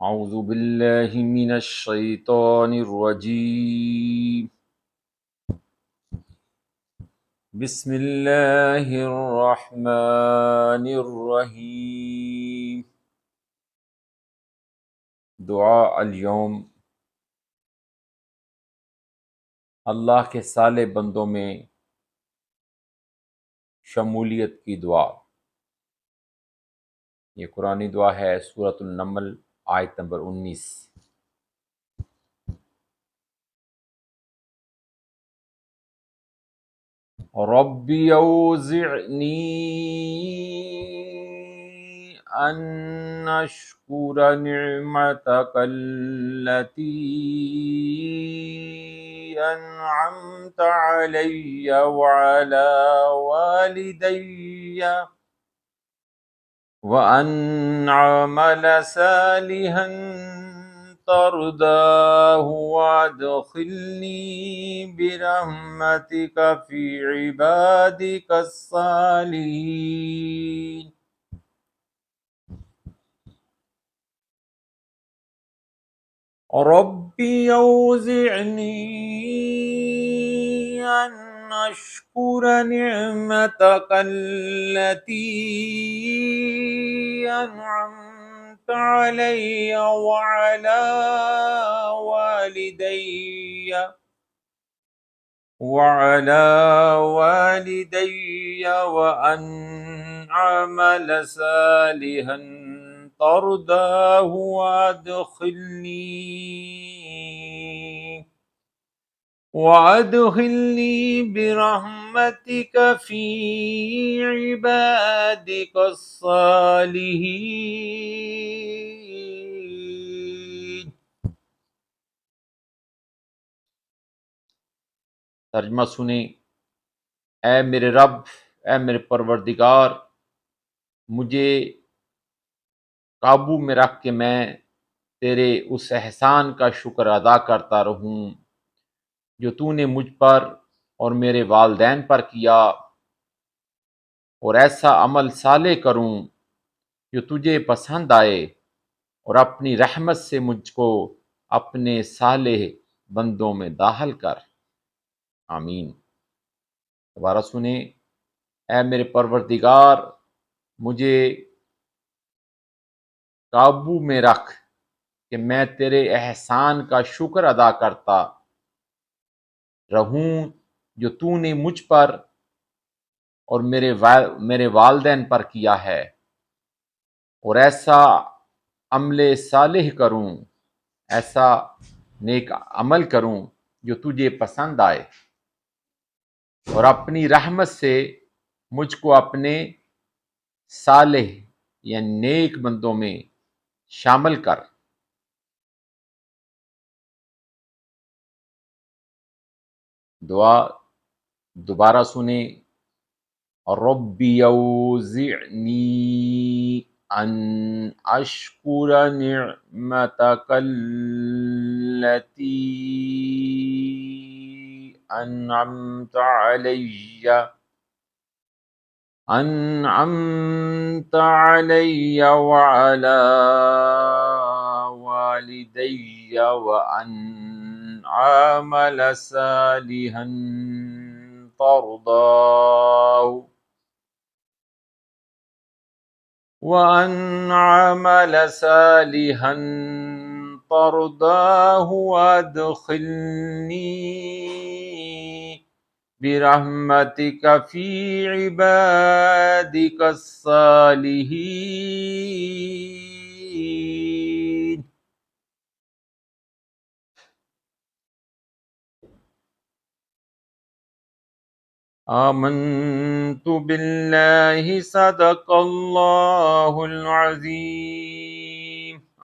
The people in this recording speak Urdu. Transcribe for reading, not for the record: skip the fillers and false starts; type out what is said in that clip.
اعوذ باللہ من الشیطان الرجیم بسم اللہ الرحمن الرحیم۔ دعا اليوم، اللہ کے صالح بندوں میں شمولیت کی دعا۔ یہ قرآنی دعا ہے، سورۃ النمل، آیت نمبر 19۔ رب اوزعنی ان اشکر نعمتک التي انعمت علی وعلى والدی وان اعمل صالحا ترضاه وادخلنی برحمتک فی عبادک الصالحین۔ رب اوزعنی ان اشکر نعمتک التي انعمت علی وعلى والدی وأن أعمل صالحا ترضاه وأدخلني برحمتك في عبادك الصالحين۔ ترجمہ سنیں۔ اے میرے رب، اے میرے پروردگار، مجھے قابو میں رکھ کے میں تیرے اس احسان کا شکر ادا کرتا رہوں جو تو نے مجھ پر اور میرے والدین پر کیا، اور ایسا عمل صالح کروں جو تجھے پسند آئے، اور اپنی رحمت سے مجھ کو اپنے صالح بندوں میں داخل کر۔ آمین۔ دوبارہ سنیں۔ اے میرے پروردگار، مجھے قابو میں رکھ کہ میں تیرے احسان کا شکر ادا کرتا رہوں جو تو نے مجھ پر اور میرے والدین پر کیا ہے، اور ایسا عمل صالح کروں، ایسا نیک عمل کروں جو تجھے پسند آئے، اور اپنی رحمت سے مجھ کو اپنے صالح یا نیک بندوں میں شامل کر۔ دعا دوبارہ سنیں۔ رب اوزعنی ان اشکر نعمتک التي انعمت علی وعلى والدی وان اعمل صالحا ترضاه وادخلنی برحمتک فی عبادک الصالحین۔ آمنت باللہ، صدق اللہ العظیم۔